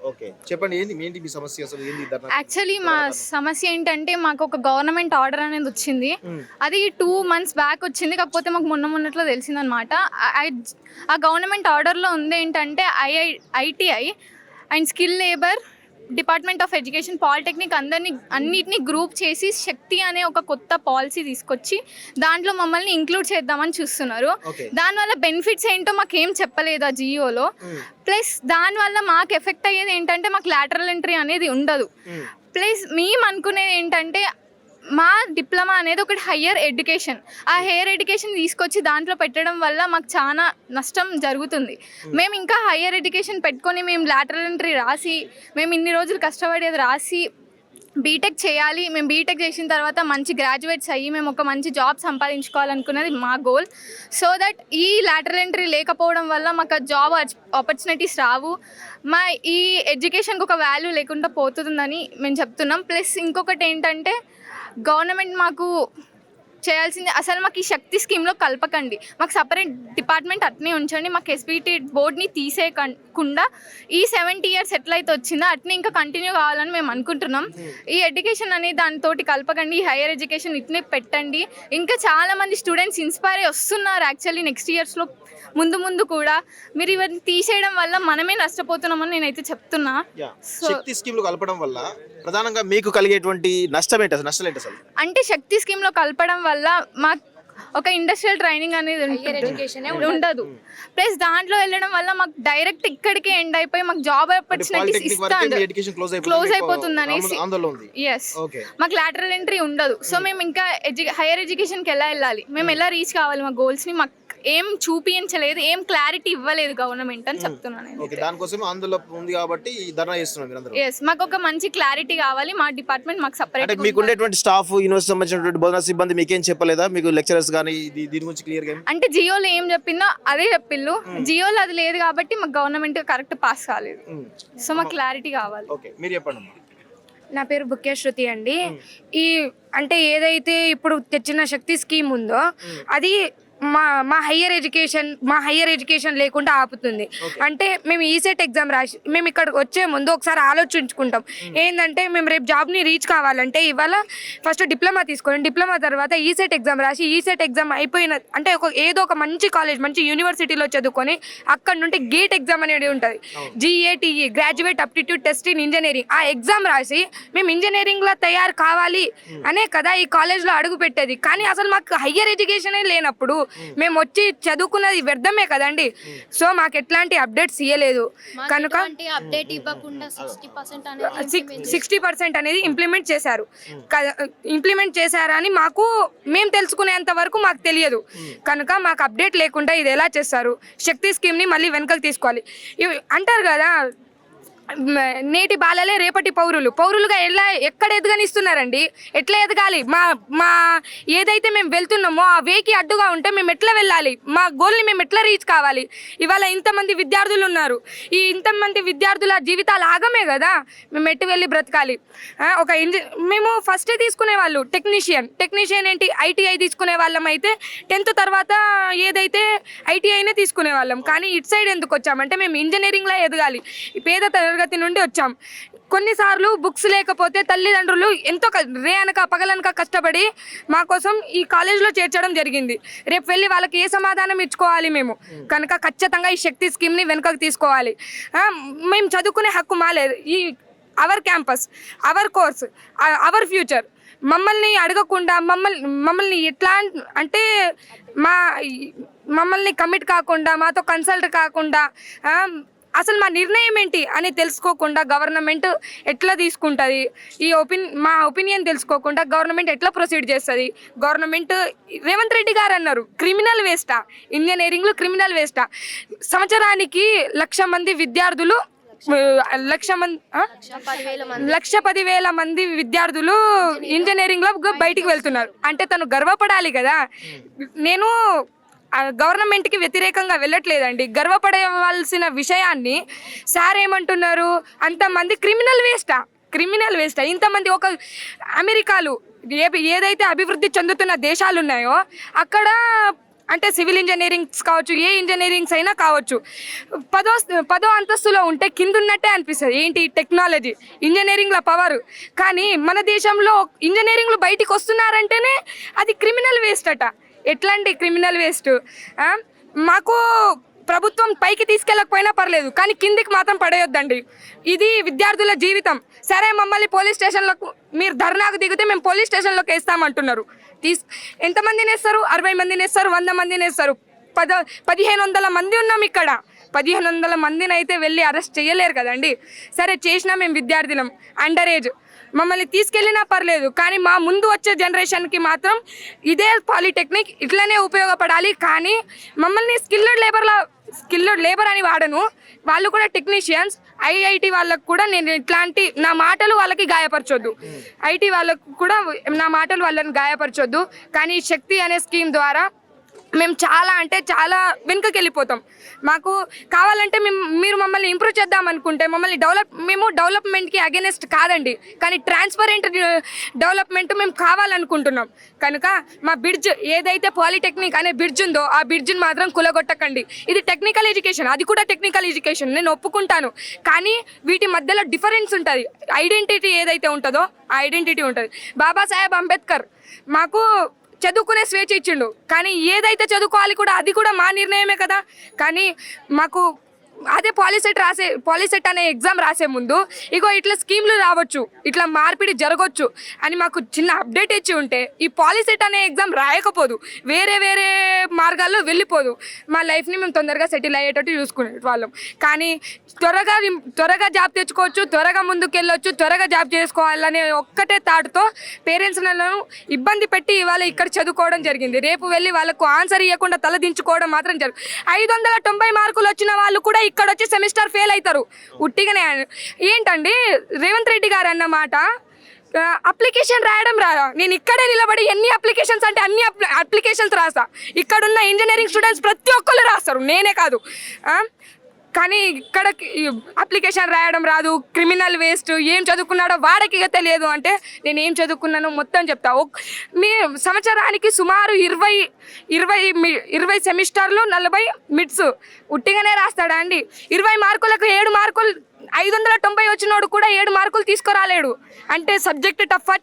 ఓకే, చెప్పండి, ఏంటి మీ సమస్య అసలు? ఏంది ధర్నా? యాక్చువల్లీ మా సమస్య ఏంటంటే మాకు ఒక గవర్నమెంట్ ఆర్డర్ అనేది వచ్చింది. అది 2 months బ్యాక్ వచ్చింది. కాకపోతే మాకు మొన్నట్లో తెలిసిందనమాట. ఆ గవర్నమెంట్ ఆర్డర్లో ఉంది ఏంటంటే ITI and skill labour department of education polytechnic అన్నిటిని గ్రూప్ చేసి శక్తి అనే ఒక కొత్త పాలసీ తీసుకొచ్చి దాంట్లో మమ్మల్ని ఇంక్లూడ్ చేద్దామని చూస్తున్నారు. Okay. దానివల్ల బెనిఫిట్స్ ఏంటో మాకేం చెప్పలేదు ఆ జియోలో. ప్లస్ దానివల్ల మాకు ఎఫెక్ట్ అయ్యేది ఏంటంటే మాకు లాటరల్ ఎంట్రీ అనేది ఉండదు. ప్లస్ మేము అనుకునేది ఏంటంటే మా డిప్లొమా అనేది ఒకటి హయ్యర్ ఎడ్యుకేషన్. ఆ హయ్యర్ ఎడ్యుకేషన్ తీసుకొచ్చి దాంట్లో పెట్టడం వల్ల మాకు చాలా నష్టం జరుగుతుంది. మేము ఇంకా హయ్యర్ ఎడ్యుకేషన్ పెట్టుకొని మేము లాటరల్ ఎంట్రీ రాసి మేము ఇన్ని రోజులు కష్టపడేది రాసి బీటెక్ చేయాలి. మేము బీటెక్ చేసిన తర్వాత మంచి గ్రాడ్యుయేట్స్ అయ్యి మేము ఒక మంచి జాబ్ సంపాదించుకోవాలనుకున్నది మా గోల్. సో దట్ ఈ లాటరల్ ఎంట్రీ లేకపోవడం వల్ల మాకు జాబ్ ఆపర్చునిటీస్ రావు. మా ఈ ఎడ్యుకేషన్కి ఒక వాల్యూ లేకుండా పోతుందని మేము చెప్తున్నాం. ప్లస్ ఇంకొకటి ఏంటంటే గవర్నమెంట్ మాకు చేయాల్సింది అసలు మాకు ఈ శక్తి స్కీమ్లో కలపకండి. మాకు సపరేట్ డిపార్ట్మెంట్ అట్నే ఉంచండి. మాకు ఎస్బిటి బోర్డ్ని తీసేయకుండా ఈ 70 years ఎట్లయితే వచ్చిందో అట్నే ఇంకా కంటిన్యూ కావాలని మేము అనుకుంటున్నాం. ఈ ఎడ్యుకేషన్ అనేది దానితోటి కలపకండి. ఈ హైయర్ ఎడ్యుకేషన్ ఇట్నే పెట్టండి. ఇంకా చాలామంది స్టూడెంట్స్ ఇన్స్పైర్ అయ్యి వస్తున్నారు యాక్చువల్లీ నెక్స్ట్ ఇయర్స్లో ముందు కూడా. మీరు ఇవన్నీ తీసేయడం వల్ల మనమే నష్టపోతున్నామని నేనైతే చెప్తున్నా. శక్తి స్కీమ్ లో కలపడం వల్ల ప్రధానంగా మీకు కలిగేటువంటి నష్టం ఏంటి అసలు? నష్టాలు ఏంటి అసలు? అంటే శక్తి స్కీమ్లో కలపడం వల్ల మాకు ఒక ఇండస్ట్రియల్ ట్రైనింగ్ అనేది ఉండదు. ప్లస్ దాంట్లో వెళ్ళడం వల్ల మాకు డైరెక్ట్ ఇక్కడికి ఎండ్ అయిపోయి మాకు జాబ్ ఆపర్చునిటీస్ ఇస్తాను క్లోజ్ అయిపోతుంది అనేసి. ఎస్, మాకు లాటరల్ ఎంట్రీ ఉండదు. సో మేము ఇంకా హైయర్ ఎడ్యుకేషన్కి ఎలా వెళ్ళాలి, మేము ఎలా రీచ్ కావాలి, మా గోల్స్ని మాకు ఏం చూపించలేదు, ఏం క్లారిటీ ఇవ్వలేదు గవర్నమెంట్ అని చెప్తున్నాను. ఎస్, మాకు ఒక మంచి క్లారిటీ కావాలి. మా డిపార్ట్మెంట్ మాకు సపరేట్. మీకు ఉండేటువంటి స్టాఫ్, యూనివర్సిటీ సంబంధించినటువంటి బోధనా సిబ్బంది మీకేం చెప్పలేదా? మీకు లెక్చరర్స్ కానీ దీని గురించి క్లియర్ గా? అంటే జియోలో ఏం చెప్పిందో అదే చెప్పిళ్ళు. జియోలో అది లేదు కాబట్టి మాకు గవర్నమెంట్ కరెక్ట్ పాస్ కాలేదు. సో మాకు క్లారిటీ కావాలి. ఓకే, మీరు చెప్పండి. నా పేరు బుక్కే శృతి అండి. ఈ అంటే ఏదైతే ఇప్పుడు తెచ్చిన శక్తి స్కీమ్ ఉందో అది మా హయ్యర్ ఎడ్యుకేషన్ లేకుండా ఆపుతుంది. అంటే మేము ఈసెట్ ఎగ్జామ్ రాసి మేము ఇక్కడ వచ్చే ముందు ఒకసారి ఆలోచించుకుంటాం. ఏంటంటే మేము రేపు జాబ్ని రీచ్ కావాలంటే ఇవాళ ఫస్ట్ డిప్లొమా తీసుకొని డిప్లొమా తర్వాత ఈసెట్ ఎగ్జామ్ రాసి ఈసెట్ ఎగ్జామ్ అయిపోయిన అంటే ఏదో ఒక మంచి కాలేజ్ మంచి యూనివర్సిటీలో చదువుకొని అక్కడ నుండి గేట్ ఎగ్జామ్ అనేది ఉంటుంది. GATE, graduate aptitude test in engineering. ఆ ఎగ్జామ్ రాసి మేము ఇంజనీరింగ్లో తయారు కావాలి అనే కదా ఈ కాలేజ్లో అడుగు పెట్టేది. కానీ అసలు మాకు హయ్యర్ ఎడ్యుకేషనే లేనప్పుడు మేము వచ్చి చదువుకున్నది వ్యర్థమే కదండి. సో మాకు ఎట్లాంటి అప్డేట్స్ ఇవ్వలేదు కనుక 60% అనేది ఇంప్లిమెంట్ చేశారని మాకు మేము తెలుసుకునేంత వరకు మాకు తెలియదు. కనుక మాకు అప్డేట్ లేకుండా ఇది ఎలా చేస్తారు? శక్తి స్కీమ్ని మళ్ళీ వెనకకి తీసుకోవాలి అంటారు కదా, నేటి బాలలే రేపటి పౌరులుగా ఎక్కడ ఎదగనిస్తున్నారండి? ఎట్లా ఎదగాలి? మా ఏదైతే మేము వెళ్తున్నామో ఆ వేకి అడ్డుగా ఉంటే మేము ఎట్లా వెళ్ళాలి? మా గోల్ని మేము ఎట్లా రీచ్ కావాలి? ఇవాళ ఇంతమంది విద్యార్థులు ఉన్నారు. ఈ ఇంతమంది విద్యార్థుల జీవితాలు ఆగమే కదా, మేము ఎట్టు వెళ్ళి బ్రతకాలి? మేము ఫస్టే తీసుకునే వాళ్ళు టెక్నీషియన్ ఏంటి ITI తీసుకునే వాళ్ళం అయితే 10th తర్వాత ఏదైతే ITIనే తీసుకునే వాళ్ళం. కానీ ఇటు సైడ్ ఎందుకు వచ్చామంటే మేము ఇంజనీరింగ్లో ఎదగాలి. పేద తరగతి నుండి వచ్చాం. కొన్నిసార్లు బుక్స్ లేకపోతే తల్లిదండ్రులు ఎంతో పగలనక కష్టపడి మా కోసం ఈ కాలేజ్లో చేర్చడం జరిగింది. రేపు వెళ్ళి వాళ్ళకి ఏ సమాధానం ఇచ్చుకోవాలి మేము? కనుక ఖచ్చితంగా ఈ శక్తి స్కీమ్ని వెనుకకు తీసుకోవాలి. మేము చదువుకునే హక్కు మాలేదు. ఈ our campus, hour course, our future మమ్మల్ని అడగకుండా మమ్మల్ని ఎట్లా అంటే మమ్మల్ని కమిట్ కాకుండా మాతో కన్సల్ట్ కాకుండా అసలు మా నిర్ణయం ఏంటి అని తెలుసుకోకుండా గవర్నమెంట్ ఎట్లా తీసుకుంటుంది? మా ఒపీనియన్ తెలుసుకోకుండా గవర్నమెంట్ ఎట్లా ప్రొసీడ్ చేస్తుంది? గవర్నమెంట్ రేవంత్ రెడ్డి గారు అన్నారు క్రిమినల్ వేస్టా, ఇంజనీరింగ్లో క్రిమినల్ వేస్టా. సంవత్సరానికి 1,00,000 మంది విద్యార్థులు 1,10,000 మంది విద్యార్థులు ఇంజనీరింగ్లో బయటికి వెళ్తున్నారు. అంటే తను గర్వపడాలి కదా. నేను గవర్నమెంట్కి వ్యతిరేకంగా వెళ్ళట్లేదండి. గర్వపడవలసిన విషయాన్ని సార్ ఏమంటున్నారు? అంతమంది క్రిమినల్ వేస్టా ఇంతమంది. ఒక అమెరికాలో ఏదైతే అభివృద్ధి చెందుతున్న దేశాలు ఉన్నాయో అక్కడ అంటే సివిల్ ఇంజనీరింగ్స్ కావచ్చు, ఏ ఇంజనీరింగ్స్ అయినా కావచ్చు, 10వ అంతస్తులో ఉంటే కింద ఉన్నట్టే అనిపిస్తుంది. ఏంటి? టెక్నాలజీ, ఇంజనీరింగ్ల పవర్. కానీ మన దేశంలో ఇంజనీరింగ్లు బయటికి వస్తున్నారంటేనే అది క్రిమినల్ వేస్ట్ అట. ఎట్లాంటి క్రిమినల్ వేస్ట్? మాకు ప్రభుత్వం పైకి తీసుకెళ్ళకపోయినా పర్లేదు, కానీ కిందికి మాత్రం పడేయొద్దండి. ఇది విద్యార్థుల జీవితం. సరే, మమ్మల్ని పోలీస్ స్టేషన్లకు మీరు ధర్నాకు దిగితే మేము పోలీస్ స్టేషన్లోకి వేస్తామంటున్నారు. ఎంతమందిని వేస్తారు? 60 మందిని వేస్తారు, 100 మందిని వేస్తారు. 1500 మంది ఉన్నాం ఇక్కడ. 1500 మందిని అయితే వెళ్ళి అరెస్ట్ చేయలేరు కదండి. సరే, చేసినా మేము విద్యార్థులం, అండర్ ఏజ్, మమ్మల్ని తీసుకెళ్ళినా పర్లేదు, కానీ మా ముందు వచ్చే జనరేషన్కి మాత్రం ఇదే పాలిటెక్నిక్ ఇట్లనే ఉపయోగపడాలి. కానీ మమ్మల్ని స్కిల్డ్ లేబర్ అని వాడను, వాళ్ళు కూడా టెక్నీషియన్స్. ఐఐటి వాళ్ళకు కూడా నేను ఇట్లాంటి నా మాటలు వాళ్ళకి గాయపరచొద్దు, ఐటీ వాళ్ళకు కూడా నా మాటలు వాళ్ళని గాయపరచొద్దు. కానీ శక్తి అనే స్కీమ్ ద్వారా మేము చాలా అంటే చాలా వెనుకకి వెళ్ళిపోతాం. మాకు కావాలంటే మీరు మమ్మల్ని ఇంప్రూవ్ చేద్దాం అనుకుంటే మేము డెవలప్మెంట్కి అగెనెస్ట్ కాదండి, కానీ ట్రాన్స్పరెంట్ డెవలప్మెంట్ మేము కావాలనుకుంటున్నాం. కనుక మా బ్రిడ్జ్ ఏదైతే పాలిటెక్నిక్ అనే బ్రిడ్జ్ ఉందో ఆ బ్రిడ్జ్ని మాత్రం కులగొట్టకండి. ఇది టెక్నికల్ ఎడ్యుకేషన్, అది కూడా టెక్నికల్ ఎడ్యుకేషన్, నేను ఒప్పుకుంటాను. కానీ వీటి మధ్యలో డిఫరెన్స్ ఉంటుంది. ఐడెంటిటీ ఏదైతే ఉంటుందో ఆ ఐడెంటిటీ ఉంటుంది. బాబాసాహెబ్ అంబేద్కర్ మాకు చదువుకునే స్వేచ్ఛ ఇచ్చిండు, కానీ ఏదైతే చదువుకోవాలి కూడా అది కూడా మా నిర్ణయమే కదా. కానీ మాకు అదే పాలిసెట్ అనే ఎగ్జామ్ రాసే ముందు ఇగో ఇట్లా స్కీమ్లు రావచ్చు, ఇట్లా మార్పిడి జరగవచ్చు అని మాకు చిన్న అప్డేట్ ఇచ్చి ఉంటే ఈ పాలిసెట్ అనే ఎగ్జామ్ రాయకపోదు, వేరే మార్గాల్లో వెళ్ళిపోదు. మా లైఫ్ని మేము తొందరగా సెటిల్ అయ్యేటట్టు చూసుకునే వాళ్ళం. కానీ త్వరగా జాబ్ తెచ్చుకోవచ్చు, త్వరగా ముందుకెళ్ళొచ్చు, త్వరగా జాబ్ చేసుకోవాలనే ఒక్కటే థాట్తో పేరెంట్స్లను ఇబ్బంది పెట్టి ఇవాళ ఇక్కడ చదువుకోవడం జరిగింది. రేపు వెళ్ళి వాళ్ళకు ఆన్సర్ ఇవ్వకుండా తలదించుకోవడం మాత్రం జరుగుతుంది. 590 మార్కులు వచ్చిన వాళ్ళు కూడా ఇక్కడ వచ్చి సెమిస్టర్ ఫెయిల్ అవుతారు ఉట్టిగానే. ఏంటండి రేవంత్ రెడ్డి గారు అన్నమాట, అప్లికేషన్ రాయడం రాదా? నేను ఇక్కడే నిలబడి ఎన్ని అప్లికేషన్స్ అంటే అన్ని అప్లికేషన్స్ రాస్తా. ఇక్కడున్న ఇంజనీరింగ్ స్టూడెంట్స్ ప్రతి ఒక్కళ్ళు రాస్తారు, నేనే కాదు. కానీ ఇక్కడ అప్లికేషన్ రాయడం రాదు, క్రిమినల్ వేస్ట్, ఏం చదువుకున్నాడో వాడికి ఇక తెలియదు. అంటే నేను ఏం చదువుకున్నానో మొత్తం చెప్తా. మీ సంవత్సరానికి సుమారు 20 సెమిస్టర్లు, 40 మిడ్స్ ఉట్టిగానే రాస్తాడా అండి? 20 మార్కులకు 7 మార్కులు, 590 వచ్చినోడు కూడా 7 మార్కులు తీసుకురాలేడు. అంటే సబ్జెక్ట్ టఫ్,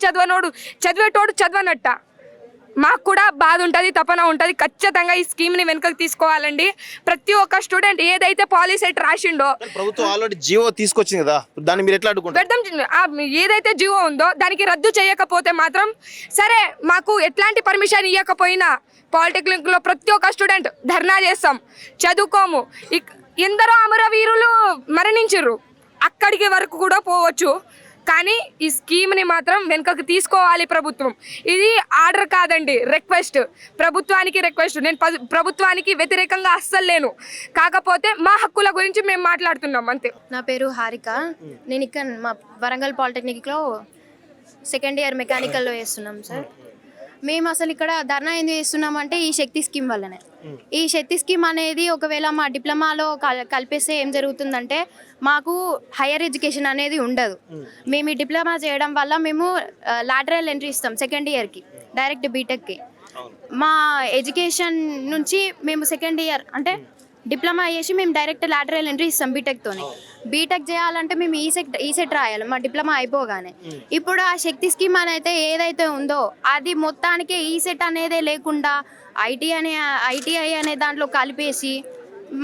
చదివేటోడు చదవనట్ట. మాకు కూడా బాధ ఉంటుంది, తపన ఉంటుంది. ఖచ్చితంగా ఈ స్కీమ్ని వెనుకకు తీసుకోవాలండి. ప్రతి ఒక్క స్టూడెంట్ ఏదైతే పాలిసెట్ రాసిండో, ప్రభుత్వం ఆల్రెడీ జీవో తీసుకొచ్చింది కదా, దాన్ని మీరు ఎట్లా అడ్డుకుంటారు? ఏదైతే జీవో ఉందో దానికి రద్దు చేయకపోతే మాత్రం సరే, మాకు ఎట్లాంటి పర్మిషన్ ఇవ్వకపోయినా పాలిటెక్నిక్లో ప్రతి ఒక్క స్టూడెంట్ ధర్నా చేస్తాం, చదువుకోము. ఎందరో అమరవీరులు మరణించారు, అక్కడికి వరకు కూడా పోవచ్చు. కానీ ఈ స్కీమ్ని మాత్రం వెనుకకు తీసుకోవాలి ప్రభుత్వం. ఇది ఆర్డర్ కాదండి, రిక్వెస్ట్, ప్రభుత్వానికి రిక్వెస్ట్. నేను ప్రభుత్వానికి వ్యతిరేకంగా అస్సలు లేను, కాకపోతే మా హక్కుల గురించి మేము మాట్లాడుతున్నాం అంతే. నా పేరు హారిక. నేను ఇక్కడ మా వరంగల్ పాలిటెక్నిక్లో సెకండ్ ఇయర్ మెకానికల్లో వేస్తున్నాం సార్. మేము అసలు ఇక్కడ ధర్నా ఎందుకు చేస్తున్నామంటే ఈ శక్తి స్కీమ్ వల్లనే. ఈ శక్తి స్కీమ్ అనేది ఒకవేళ మా డిప్లొమాలో కలిపేస్తే ఏం జరుగుతుందంటే మాకు హైయర్ ఎడ్యుకేషన్ అనేది ఉండదు. మేము ఈ డిప్లొమా చేయడం వల్ల మేము లాటరల్ ఎంట్రీ ఇస్తాం సెకండ్ ఇయర్కి, డైరెక్ట్ బీటెక్కి. మా ఎడ్యుకేషన్ నుంచి మేము సెకండ్ ఇయర్ అంటే డిప్లొమా చేసి మేము డైరెక్ట్ లాటరల్ ఎంట్రీ ఇస్తాం బీటెక్తోనే. బీటెక్ చేయాలంటే మేము ఈసెట్ రాయాలి మా డిప్లొమా అయిపోగానే. ఇప్పుడు ఆ శక్తి స్కీమ్ అనేది ఏదైతే ఉందో అది మొత్తానికి ఈసెట్ అనేదే లేకుండా ఐటీఐ అనే దాంట్లో కలిపేసి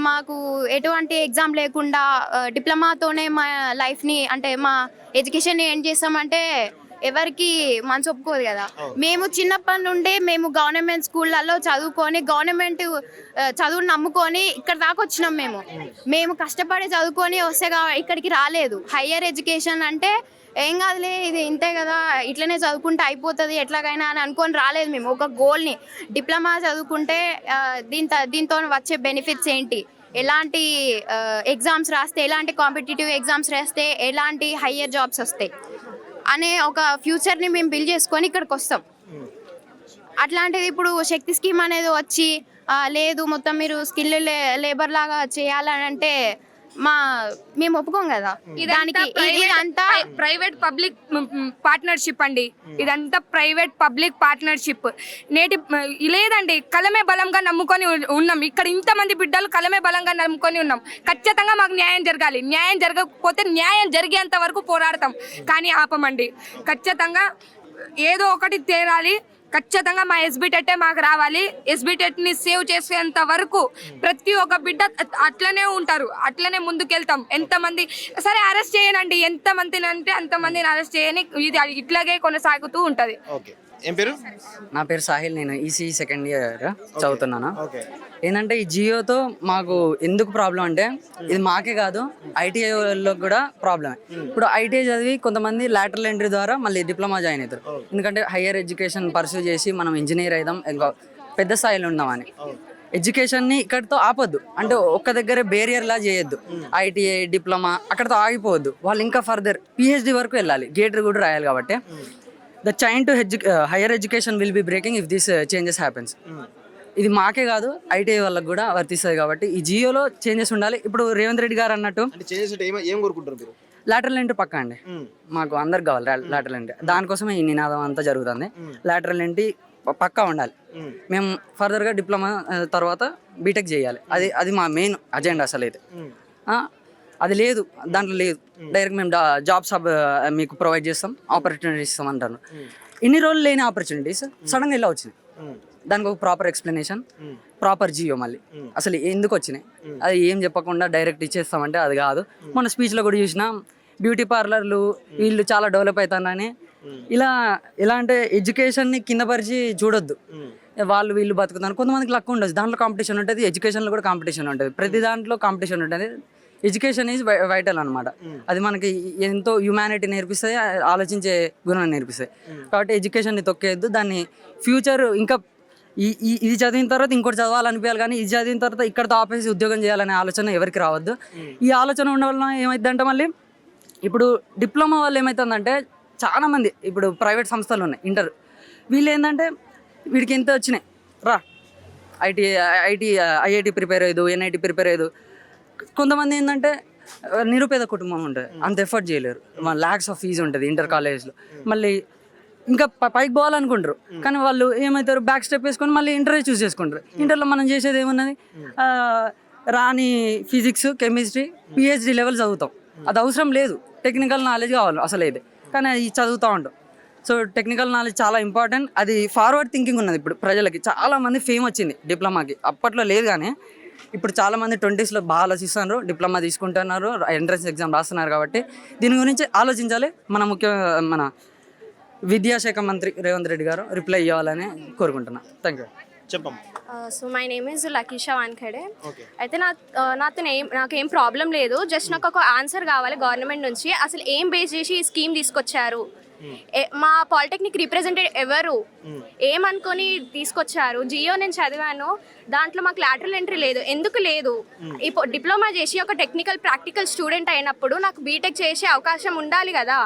మాకు ఎటువంటి ఎగ్జామ్ లేకుండా డిప్లొమాతోనే మా లైఫ్ని అంటే మా ఎడ్యుకేషన్ని ఎండ్ చేస్తామంటే ఎవరికి మనసు ఒప్పుకోదు కదా. మేము చిన్నప్పటి నుండి మేము గవర్నమెంట్ స్కూళ్ళల్లో చదువుకొని గవర్నమెంట్ చదువుని నమ్ముకొని ఇక్కడ దాకా వచ్చినాం. మేము కష్టపడి చదువుకొని వస్తే ఇక్కడికి రాలేదు. హయ్యర్ ఎడ్యుకేషన్ అంటే ఏం కాదులే, ఇది ఇంతే కదా, ఇట్లనే చదువుకుంటే అయిపోతుంది ఎట్లాగైనా అని అనుకొని రాలేదు. మేము ఒక గోల్ని డిప్లొమా చదువుకుంటే దీంతో వచ్చే బెనిఫిట్స్ ఏంటి, ఎలాంటి ఎగ్జామ్స్ రాస్తే, ఎలాంటి కాంపిటేటివ్ ఎగ్జామ్స్ రాస్తే ఎలాంటి హయ్యర్ జాబ్స్ వస్తాయి అనే ఒక ఫ్యూచర్ని మేము బిల్డ్ చేసుకొని ఇక్కడికి వస్తాం. అట్లాంటిది ఇప్పుడు శక్తి స్కీమ్ అనేది వచ్చి లేదు మొత్తం మీరు స్కిల్ లేబర్ లాగా చేయాలని అంటే మేము ఒప్పుకోం కదా. దానికి ఇదంతా ప్రైవేట్ పబ్లిక్ పార్ట్నర్షిప్ అండి, ఇదంతా ప్రైవేట్ పబ్లిక్ పార్ట్నర్షిప్. లేదండి, కలమే బలంగా నమ్ముకొని ఉన్నాం. ఇక్కడ ఇంతమంది బిడ్డలు కలమే బలంగా నమ్ముకొని ఉన్నాం. ఖచ్చితంగా మాకు న్యాయం జరగాలి. న్యాయం జరగకపోతే న్యాయం జరిగేంత వరకు పోరాడతాం, కానీ ఆపమండి. ఖచ్చితంగా ఏదో ఒకటి తేరాలి. ఖచ్చితంగా మా ఎస్బిటెట్ మాకు రావాలి. ఎస్బిటెట్ని సేవ్ చేసేంత వరకు ప్రతి ఒక్క బిడ్డ అట్లనే ఉంటారు, అట్లనే ముందుకెళ్తాం. ఎంతమంది సరే అరెస్ట్ చేయనండి, ఎంతమందిని అంటే అంతమందిని అరెస్ట్ చేయని, ఇది ఇట్లాగే కొనసాగుతూ ఉంటుంది. ఓకే, ఏం పేరు? నా పేరు సాహిల్, నేను ఈసీ సెకండ్ ఇయర్ చదువుతున్నాను. ఓకే. ఏంటంటే ఈ జియోతో మాకు ఎందుకు ప్రాబ్లం అంటే ఇది మాకే కాదు ఐటీఐ వాళ్ళకి కూడా ప్రాబ్లమే. ఇప్పుడు ఐటీఐ చదివి కొంతమంది లాటరల్ ఎంట్రీ ద్వారా మళ్ళీ డిప్లొమా జాయిన్ అవుతారు. ఎందుకంటే హయ్యర్ ఎడ్యుకేషన్ పర్సూ చేసి మనం ఇంజనీర్ అవుదాం, ఇంకా పెద్ద స్థాయిలో ఉందామని. ఎడ్యుకేషన్ని ఇక్కడితో ఆపొద్దు, అంటే ఒక్క దగ్గర బేరియర్లా చేయొద్దు. ఐటీఐ డిప్లొమా అక్కడితో ఆగిపోవద్దు, వాళ్ళు ఇంకా ఫర్దర్ పిహెచ్డి వరకు వెళ్ళాలి, గేటర్ కూడా రాయాలి. కాబట్టి the chain to higher education will be breaking if this changes happens. ఇది మాకే కాదు ఐటీఐ వాళ్ళకి కూడా వర్తిస్తుంది. కాబట్టి ఈ జియోలో చేంజెస్ ఉండాలి. ఇప్పుడు రేవంత్ రెడ్డి గారు అన్నట్టు అంటే చేంజెస్ అంటే ఏం కోరుకుంటారు మీరు? లాటరల్ ఎంట్రీ పక్కా అండి, మాకు అందరికి కావాలి లాటరల్ ఎంట్రీ. దానికోసమే ఈ నినాదం అంతా జరుగుతుంది. లాటరల్ ఎంట్రీ పక్కా ఉండాలి. మేము ఫర్దర్గా డిప్లొమా తర్వాత బీటెక్ చేయాలి, అది మా మెయిన్ అజెండా. అసలు అయితే అది లేదు, దాంట్లో లేదు. డైరెక్ట్ మేము జాబ్స్ మీకు ప్రొవైడ్ చేస్తాం, ఆపర్చునిటీస్ ఇస్తాం అంటారు. ఇన్ని రోజులు లేని ఆపర్చునిటీస్ సడన్గా ఇలా వచ్చింది. దానికి ఒక ప్రాపర్ ఎక్స్ప్లెనేషన్, ప్రాపర్ జియో మళ్ళీ అసలు ఎందుకు వచ్చినాయి అది ఏం చెప్పకుండా డైరెక్ట్ ఇచ్చేస్తామంటే అది కాదు. మన స్పీచ్లో కూడా చూసినా బ్యూటీ పార్లర్లు వీళ్ళు చాలా డెవలప్ అవుతానని. ఇలా అంటే ఎడ్యుకేషన్ని కిందపరిచి చూడొద్దు. వాళ్ళు వీళ్ళు బతుకుతారు, కొంతమందికి లక్ ఉండదు, దాంట్లో కాంపిటీషన్ ఉంటుంది. ఎడ్యుకేషన్లో కూడా కాంపిటీషన్ ఉంటుంది, ప్రతి దాంట్లో కాంపిటీషన్ ఉంటుంది. ఎడ్యుకేషన్ ఈజ్ వైటల్ అనమాట. అది మనకి ఎంతో హ్యుమానిటీ నేర్పిస్తుంది, ఆలోచించే గుణాన్ని నేర్పిస్తుంది. కాబట్టి ఎడ్యుకేషన్ని తొక్కేయద్దు. దాన్ని ఫ్యూచర్ ఇంకా ఇది చదివిన తర్వాత ఇంకోటి చదవాలనిపించాలి, కానీ ఇది చదివిన తర్వాత ఇక్కడతో ఆపేసి ఉద్యోగం చేయాలనే ఆలోచన ఎవరికి రావద్దు. ఈ ఆలోచన ఉండడం వలన ఏమైందంటే మళ్ళీ ఇప్పుడు డిప్లొమా వాళ్ళు ఏమవుతుందంటే చాలామంది ఇప్పుడు ప్రైవేట్ సంస్థలు ఉన్నాయి ఇంటర్, వీళ్ళు ఏంటంటే వీడికి ఎంత వచ్చినాయి రా ఐఐటి ప్రిపేర్ అయ్యదు, ఎన్ఐటి ప్రిపేర్ అయ్యదు. కొంతమంది ఏంటంటే నిరుపేద కుటుంబం ఉంటుంది, అంత ఎఫర్ట్ చేయలేరు, ల్యాక్స్ ఆఫ్ ఫీజు ఉంటుంది ఇంటర్ కాలేజ్లో. మళ్ళీ ఇంకా పైకి పోవాలనుకుంటారు, కానీ వాళ్ళు ఏమవుతారు బ్యాక్ స్టెప్ వేసుకొని మళ్ళీ ఇంటర్వ్యూ చూస్ చేసుకుంటారు. ఇంటర్లో మనం చేసేది ఏమున్నది, రాని ఫిజిక్స్ కెమిస్ట్రీ పిహెచ్డి లెవెల్ చదువుతాం. అది అవసరం లేదు, టెక్నికల్ నాలెడ్జ్ కావాలి అసలు అయితే, కానీ అది చదువుతూ ఉంటాం. సో టెక్నికల్ నాలెడ్జ్ చాలా ఇంపార్టెంట్. అది ఫార్వర్డ్ థింకింగ్ ఉన్నది ఇప్పుడు ప్రజలకి. చాలామంది ఫేమ్ వచ్చింది డిప్లొమాకి, అప్పట్లో లేదు కానీ ఇప్పుడు చాలామంది 20s బాగా ఆలోచిస్తున్నారు, డిప్లొమా తీసుకుంటున్నారు, ఎంట్రన్స్ ఎగ్జామ్ రాస్తున్నారు. కాబట్టి దీని గురించి ఆలోచించాలి. మన విద్యాశాఖ మంత్రి రేవంత్ రెడ్డి గారు రిప్లై ఇవ్వాలని కోరుకుంటున్నాను. Thank you. చెప్పమ్మా. So my name is Lakisha Wankhede. అయితే నాకేం ప్రాబ్లం లేదు, జస్ట్ నాకు ఒక ఆన్సర్ కావాలి గవర్నమెంట్ నుంచి. అసలు ఏం బేస్ చేసి ఈ స్కీమ్ తీసుకొచ్చారు, మా పాలిటెక్నిక్ రిప్రజెంటేటివ్ ఎవరు, ఏమనుకొని తీసుకొచ్చారు? జియో నేను చదివాను, దాంట్లో మాకు లాటరల్ ఎంట్రీ లేదు, ఎందుకు లేదు? ఇప్పుడు డిప్లొమా చేసి ఒక టెక్నికల్ ప్రాక్టికల్ స్టూడెంట్ అయినప్పుడు నాకు బీటెక్ చేసే అవకాశం ఉండాలి కదా.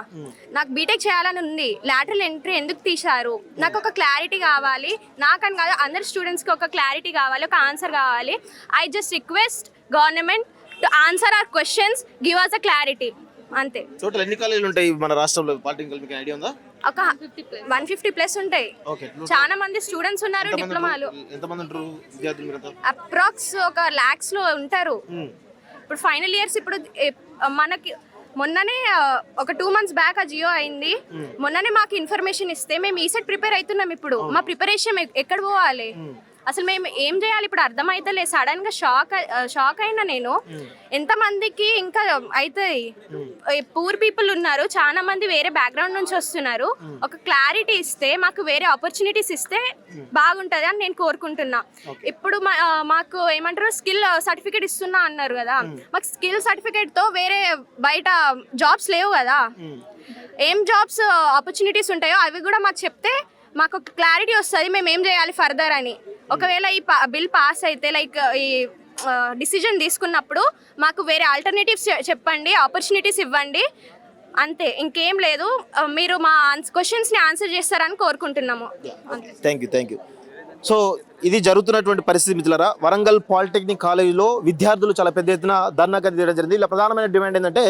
నాకు బీటెక్ చేయాలని ఉంది, లాటరల్ ఎంట్రీ ఎందుకు తీశారు? నాకు ఒక క్లారిటీ కావాలి, నాకని కాదు అందరు స్టూడెంట్స్కి ఒక క్లారిటీ కావాలి, ఒక ఆన్సర్ కావాలి. I just request government to answer our questions, give us a clarity, అంతే. టోటల్ ఎన్ని కాలేజీలు ఉంటాయి మన రాష్ట్రంలో పాలిటెక్నికల్, మీకు ఐడియా ఉందా? ఒక 150+ ఉంటాయి. చాలా మంది స్టూడెంట్స్ ఉన్నారు డిప్లొమాలో. ఎంతమంది ఉంటారు విద్యార్థులు మీరంతా? అప్రాక్స్ ఒక lakhs లో ఉంటారు. ఇప్పుడు ఫైనల్ ఇయర్స్ ఇప్పుడు మనకి మొన్ననే ఒక 2 months బ్యాక్ ఆ జియో అయింది. మొన్ననే మాకు ఇన్ఫర్మేషన్ ఇస్తే మేము ఈసెట్ ప్రిపేర్ అవుతున్నాం. ఇప్పుడు మా ప్రిపరేషన్ ఎక్కడ పోవాలి, అసలు మేము ఏం చేయాలి ఇప్పుడు అర్థమైతలే. సడన్ గా షాక్ అయినా నేను. ఎంతమందికి ఇంకా అవుతాయి, పూర్ పీపుల్ ఉన్నారు, చాలా మంది వేరే బ్యాక్గ్రౌండ్ నుంచి వస్తున్నారు. ఒక క్లారిటీ ఇస్తే, మాకు వేరే ఆపర్చునిటీస్ ఇస్తే బాగుంటుంది అని నేను కోరుకుంటున్నా. ఇప్పుడు మాకు ఏమంటారు స్కిల్ సర్టిఫికేట్ ఇస్తున్నా అన్నారు కదా, మాకు స్కిల్ సర్టిఫికేట్ తో వేరే బయట జాబ్స్ లేవు కదా. ఏం జాబ్స్ ఆపర్చునిటీస్ ఉంటాయో అవి కూడా మాకు చెప్తే మాకు ఒక క్లారిటీ వస్తుంది, మేము ఏం చేయాలి ఫర్దర్ అని. ఒకవేళ ఈ బిల్ పాస్ అయితే, లైక్ ఈ డిసిజన్ తీసుకున్నప్పుడు మాకు వేరే ఆల్టర్నేటివ్స్ చెప్పండి, ఆపర్చునిటీస్ ఇవ్వండి, అంతే, ఇంకేం లేదు. మీరు మా క్వశ్చన్స్ని ఆన్సర్ చేస్తారని కోరుకుంటున్నాము. Thank you. సో ఇది జరుగుతున్నటువంటి పరిస్థితి మిత్రులారా. వరంగల్ పాలిటెక్నిక్ కాలేజీలో విద్యార్థులు చాలా పెద్ద ఎత్తున ధర్నా తీయడం జరిగింది. ఇలా ప్రధానమైన డిమాండ్ ఏంటంటే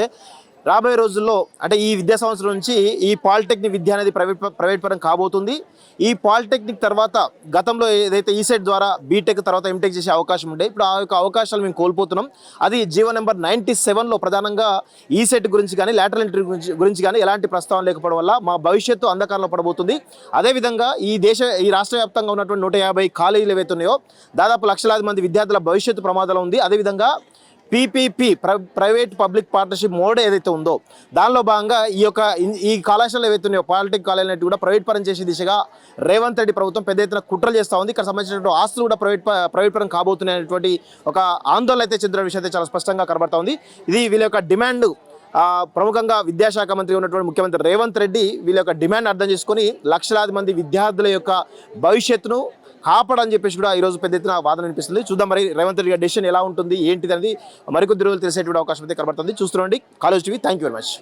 రాబోయే రోజుల్లో అంటే ఈ విద్యా సంవత్సరం నుంచి ఈ పాలిటెక్నిక్ విద్య అనేది ప్రైవేట్ పరం కాబోతుంది. ఈ పాలిటెక్నిక్ తర్వాత గతంలో ఏదైతే ఈసెట్ ద్వారా బీటెక్ తర్వాత ఎంటెక్ చేసే అవకాశం ఉండే, ఇప్పుడు ఆ యొక్క అవకాశాలు మేము కోల్పోతున్నాం. అది జీవో నెంబర్ 97లో ప్రధానంగా ఈసెట్ గురించి కానీ లాటరల్ ఎంట్రీ గురించి కానీ ఎలాంటి ప్రస్తావన లేకపోవడం వల్ల మా భవిష్యత్తు అంధకారంలో పడబోతుంది. అదేవిధంగా ఈ రాష్ట్ర వ్యాప్తంగా ఉన్నటువంటి 150 కాలేజీలు ఏవైతే ఉన్నాయో దాదాపు లక్షలాది మంది విద్యార్థుల భవిష్యత్తు ప్రమాదంలో ఉంది. అదేవిధంగా PPP private public partnership mode ఏదైతే ఉందో దానిలో భాగంగా ఈ కళాశాలలు ఏవైతే ఉన్నాయో పాలిటెక్ కాలేజీలు కూడా ప్రైవేట్ పరం చేసే దిశగా రేవంత్ రెడ్డి ప్రభుత్వం పెద్ద ఎత్తున కుట్రలు చేస్తూ ఉంది. ఇక్కడ సంబంధించినటువంటి ఆస్తులు కూడా ప్రైవేట్ పరం కాబోతున్నాయనేటువంటి ఒక ఆందోళన అయితే చెందిన విషయం అయితే చాలా స్పష్టంగా కనబడతా ఉంది. ఇది వీళ్ళ యొక్క డిమాండ్ ప్రముఖంగా విద్యాశాఖ మంత్రి ఉన్నటువంటి ముఖ్యమంత్రి రేవంత్ రెడ్డి వీళ్ళ యొక్క డిమాండ్ అర్థం చేసుకొని లక్షలాది మంది విద్యార్థుల యొక్క భవిష్యత్తును కాపాడని చెప్పేసి కూడా ఈరోజు పెద్ద ఎత్తున వాదన వినిపిస్తుంది. చూద్దాం మరి రేవంత్ రెడ్డి గారి డెసిషన్ ఎలా ఉంటుంది ఏంటిది అనేది మరికొద్ది రోజులు తెలిసేటువంటి అవకాశం అయితే కనబడుతుంది. చూస్తుండండి college TV. Thank you very much.